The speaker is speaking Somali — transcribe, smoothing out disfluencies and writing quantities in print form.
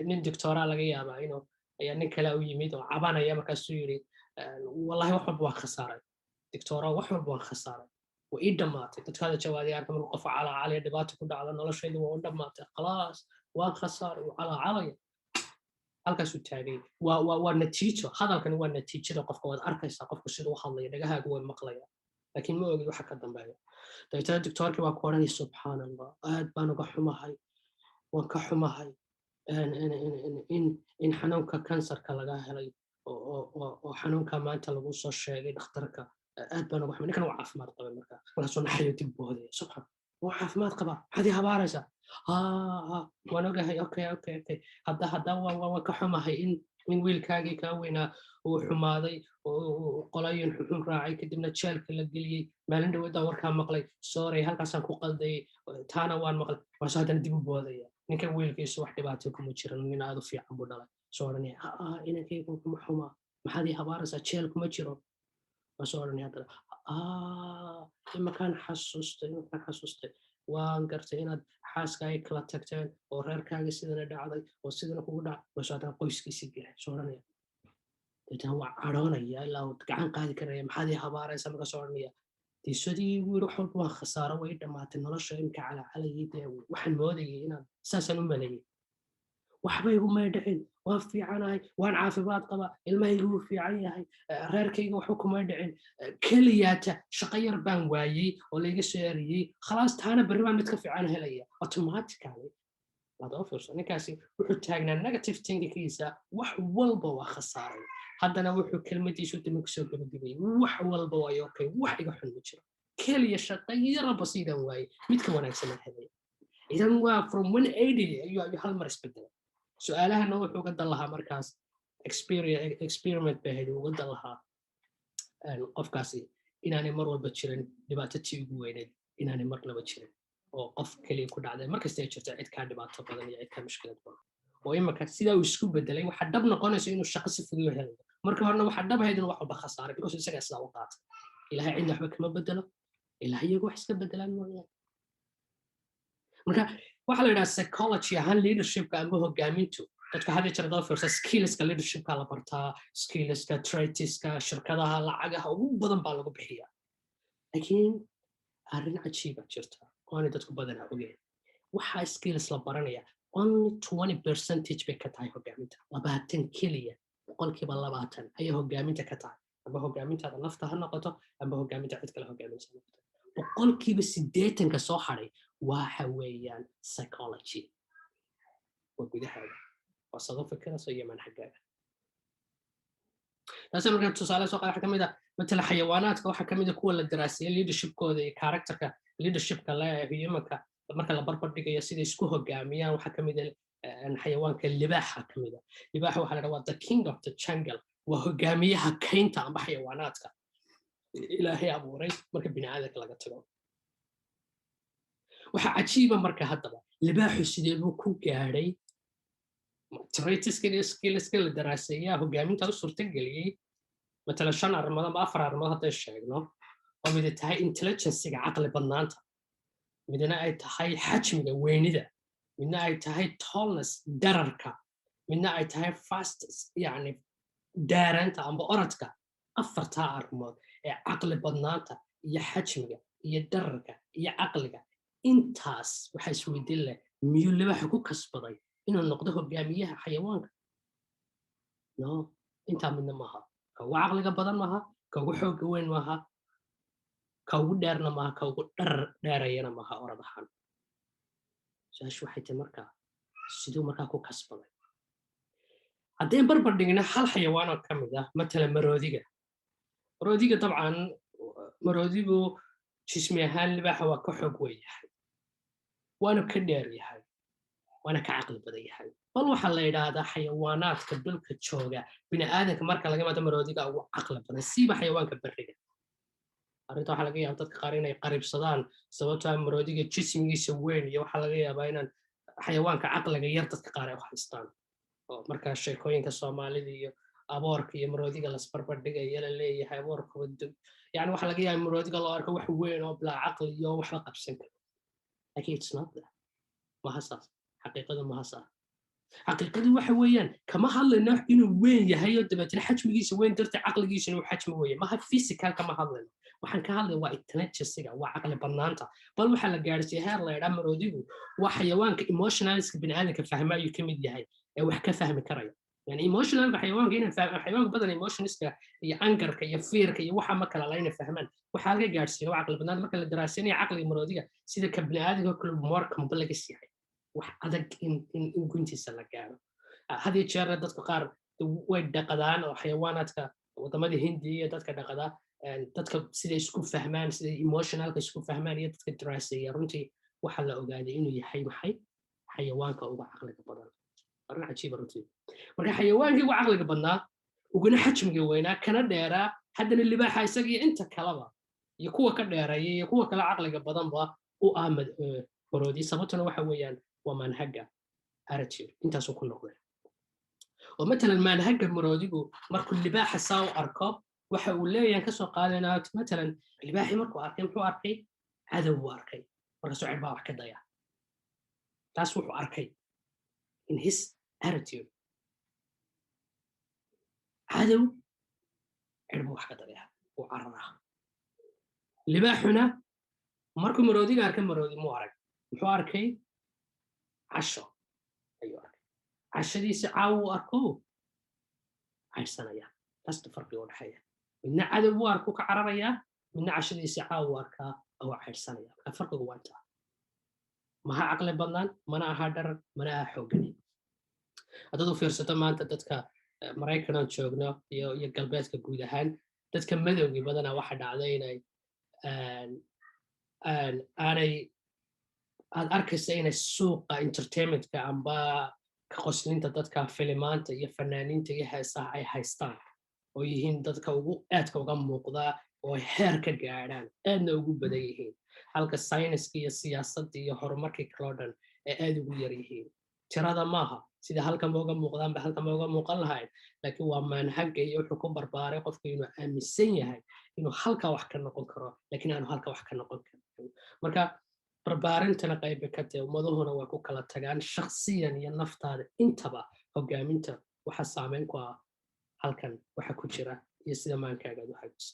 nin doctora laga yaabaa inuu ayaa nin kale u yimid oo cabanaya markaasuu yidhi wallahi wax walba waan khasaaray doctora wax walba waan khasaaray waa ii dhammaatay dadkaada jawaadiyaarka markuu qof calaacalaya dhibaato ku dhacda noloshaydu waa u dhammaatay khalaas waan khasaaray wuu calaacalaya halkaasuu taagay waa natiijo hadalkani waa natiijada qofka waad arkaysaa qofku siduu u hadlaya dhagahaagu way maqlaya laakiin ma ogid waxa ka dambeeya dabeetana doctorkii baa ku odhanaya subxaan allah aad baan uga xumahay waan ka xumahay in xanuunka kansarka laga helay oo xanuunka maanta lagu soo sheegay dhakhtarka aad baan uga xumay ninkan waa caafimaad qabay markaasuu naxayo dib boodaya subxaan waa caafimaad qabaa maxaad ii habaaraysaa waan ogahay okay hadda waan ka xumahay in wiilkaagii kaa weynaa uu xumaaday oo qolayin xun raacay kadibna jeelka la geliyey maalin dhawaadaan warkaa maqlay sorry halkaasaan ku qaldayay taana waan maqlay waasoo haddana dib u boodaya ninkan wiilkiisu wax dhibaato kuma jiran nin aad u fiican buu dhalay soo odhanaya inankaygu kuma xumaa maxaad ii habaaraysaa jeel kuma jiro waasoo odhanaya haddana imakaan xasuustay waan gartay inaad xaaskaaga kala tagteen oo reerkaaga sidana dhacday oo sidana kugu dhac waasoo haddana qoyskiisii gelay soo odhanaya dabeetana waa cadhoonaya ilaa uu gacan qaadi karaya maxaad ii habaaraysaa markaasoo odhanaya diisadii wiil wax walba waan khasaaro way dhammaatay nolosha imka calaacalayay dee waxaan moodayay inaan saasaan u maleeyay waxba igumay dhicin waan fiicanahay waan caafimaad qabaa ilmahaygu wuu fiican yahay reerkayga waxba kumay dhicin keliyaata shaqo yar baan waayey oo layga soo eriyey khalaas taana berri baan mid ka fiican helaya automatically waad oo fiirso ninkaasi wuxuu taagnaa negative thinkingkiisa wax walba waa khasaaray haddana wuxuu kelmadiisu dib ku soo gabagabeeyey wax walba waa okay wax iga xun ma jiro keliya shaqo yar basiidan waayey mid ka wanaagsan helay idan waa from 180 ayuu hal mar isbedelay su'aalahana wuxuu uga dan lahaa markaas experiment bay ahayd uga dan lahaa qofkaasi inaanay mar walba jirin dhibaato tii ugu weyneed inaanay marnaba jirin oo qof keliya ku dhacday markasta ay jirto cid kaa dhibaato badan iyo cid kaa mushkilad badan oo imaka sidaa uu isku bedelay waxa dhab noqonaysa inuu shaqo si fudud u helayo marka horena waxa dhab ahayd inuu wax walba khasaaray because isagaa sidaa u qaatay ilaahay cidna waxba kama bedelo ilaahay iyagu wax iska bedelaan mooyaan marka waxa la yidhaha psychology ahaan leadershipka amba hogaamintu dadka hadda jira dad fiirsa skillska leadershipka la bartaa skillska traitiska shirkadaha lacagaha ugu badan baa lagu bixiyaa laakiin arrin cajiiba jirta oonay dadku badanaa ogeen waxaa skills la baranaya only 20% bay ka tahay hogaaminta 20 keliya boqolkiiba 20 ayay hogaaminta ka tahay amba hogaamintaada nafta ha noqoto amba hogaaminta cid kale hogaaminsa noqoto boqolkiiba 80 soo haray waxa weeyaan psychology waa gudahaaga waa sado fikirayso iyo manhajaaga taasoo markaa tusaale soo qaada waxa ka mid ah matala xayawaanaadka waxa ka mid ah kuwa la daraasiyay leadershipkooda iyo characterka leadershipka humanka marka la barbar dhigayo sida isku hogaamiyaan waxa ka mid ah xayawaanka libaaxa ka mid ah libaaxa waxa la dhahaa the king of the jungle waa hogaamiyaha kaynta amba xayawaanaadka ilaahay abuuray marka bini'aadamka laga tago waxa cajiiba marka haddaba libaaxu sidee buu ku gaadhay traitiska skillska la daraaseeyaa hogaaminta u suurtageliyey matala 5 arrimood ama 4 arrimood hadday sheegno oo mid tahay intelligencega caqli badnaanta midna ay tahay xajmiga weynida midna ay tahay tallness dararka midna ay tahay fast yani daaranta amba orodka 4 arrimood ee caqli badnaanta iyo xajmiga iyo dararka iyo caqliga intaas waxa isweydiin leh miyuu libaaxa ku kasbaday inuu noqdo hogaamiyaha xayawaanka no intaa midna maaha ka ugu caqliga badan maaha ka ugu xoogga weyn maaha ka ugu dheerna maaha ka ugu dheerayana maaha orad ahaan su-aashu waxay tahay markaa siduu markaa ku kasbaday haddeen barbar dhigna hal xayawaan oo ka mid ah matala maroodiga dabcan maroodigu jismi ahaan libaaxa waa ka xoog weyn yahay waana ka dheer yahay waana ka caqli badan yahay bal waxaa la yidhaahdaa xayawaanaadka dhulka jooga bini'aadanka marka laga imaado maroodiga ugu caqli badan siiba xayawaanka beriga arrinta waxaa laga yaabaa dadka qaar inay qaribsadaan sababtoo ah maroodiga jismigiisa weyn iyo waxaa laga yaabaa inaan xayawaanka caqliga yar dadka qaar ay u haystaan oo markaa sheekooyinka soomaalida iyo aboorka iyo maroodiga lasbarbar dhigaya la leeyahay aboorka yani waxaa laga yaabaa maroodiga loo arko wax weyn oo bilaa caqli iyo waxba qabsan karo laakiin it's not that maha saas xaqiiqadu maha saas xaqiiqadu waxa weeyaan kama hadlayno inuu weyn yahay oo dabeetana xajmigiisa weyn darteed caqligiisa inuu xajmi weeye maha physical kama hadlayno waxaan ka hadlay waa intelligencega waa caqli badnaanta bal waxaa la gaarsiiyey heer la yidhaa maroodigu waa xayawaanka emotionalska bini'aadanka fahma ayuu ka mid yahay ee wax ka fahmi karaya yani emotionalka xayawaanka inay xayawaanka badan emotionska iyo angarka iyo fearka iyo waxa ma kala layna fahmaan waxaa laga gaarsiiyey waa caqli badnaan marka la daraasinayo caqliga maroodiga sida ka bini'aadanka kale more complex yahay wax adag in guntiisa la gaaro had iyo jeer dadka qaar way dhaqadaan oo xayawaanaadka wadamada hindiya iyo dadka dhaqada dadka siday isku fahmaan siday emotionalka isku fahmaan iyo dadka daraaseeya runtii waxaa la ogaaday inuu yahay maxay xayawaanka uga caqliga badan arrin cajiiba runtii marka xayawaankii uga caqliga badnaa uguna xajmiga weynaa kana dheeraa haddana libaaxa isaga iyo inta kaleba iyo kuwa ka dheereeya iyo kuwa kale caqliga badanba u aamad maroodi sababtuna waxa weeyaan waa manhaga attitude intaasuu ku noqday oo matalan manhaga maroodigu markuu libaaxa saa u arko waxa uu leeyahay ka soo qaadanaa matalan libaaxi markuu arkay muxuu arkay cadow buu arkay markaasuu cirbaa wax ka daya taas wuxuu arkay in his attitude cadow cirbuu wax ka daya uu cararaa libaaxuna markuu maroodiga arkay maroodi muu arag muxuu arkay casho ayuu arkay cashadiisa caawu arko cayrsanaya taasta farqiga u dhexeeya midna cadow buu arku ka cararayaa midna cashadiisa caawu arkaa oo cayrsanaya marka farqigu waa intaa maha caqli badnaan mana aha dharar mana aha xoogani haddaad u fiirsato maanta dadka maraykanaan joogno iyo galbeedka guud ahaan dadka madowgii badanaa waxa dhacday inay aanay aad arkaysa inay suuqa entertainmentka amba ka qoslinta dadka filimaanta iyo fanaaniinta iyo heesaha ay haystaan oo yihiin dadka aadka uga muuqda oo heer ka gaadhaan aadna ugu badan yihiin halka sayniska iyo siyaasadda iyo horumarkii kaloo dhan ee aad ugu yar yihiin tirada maaha sida halkanba uga muuqdaanba halkanba uga muuqan lahayn laakiin waa manhaga iyo wuxuu ku barbaaray qofku inuu aaminsan yahay inuu halka wax ka noqon karo laakiin aanu halka wax ka noqon karin marka barbaarintana qaybe ka tahay ummaduhuna way ku kala tagaan shakhsiyan iyo naftaada intaba hogaaminta waxa saameyn ku ah halkan waxa ku jira iyo sida maankaaga aad u xagiso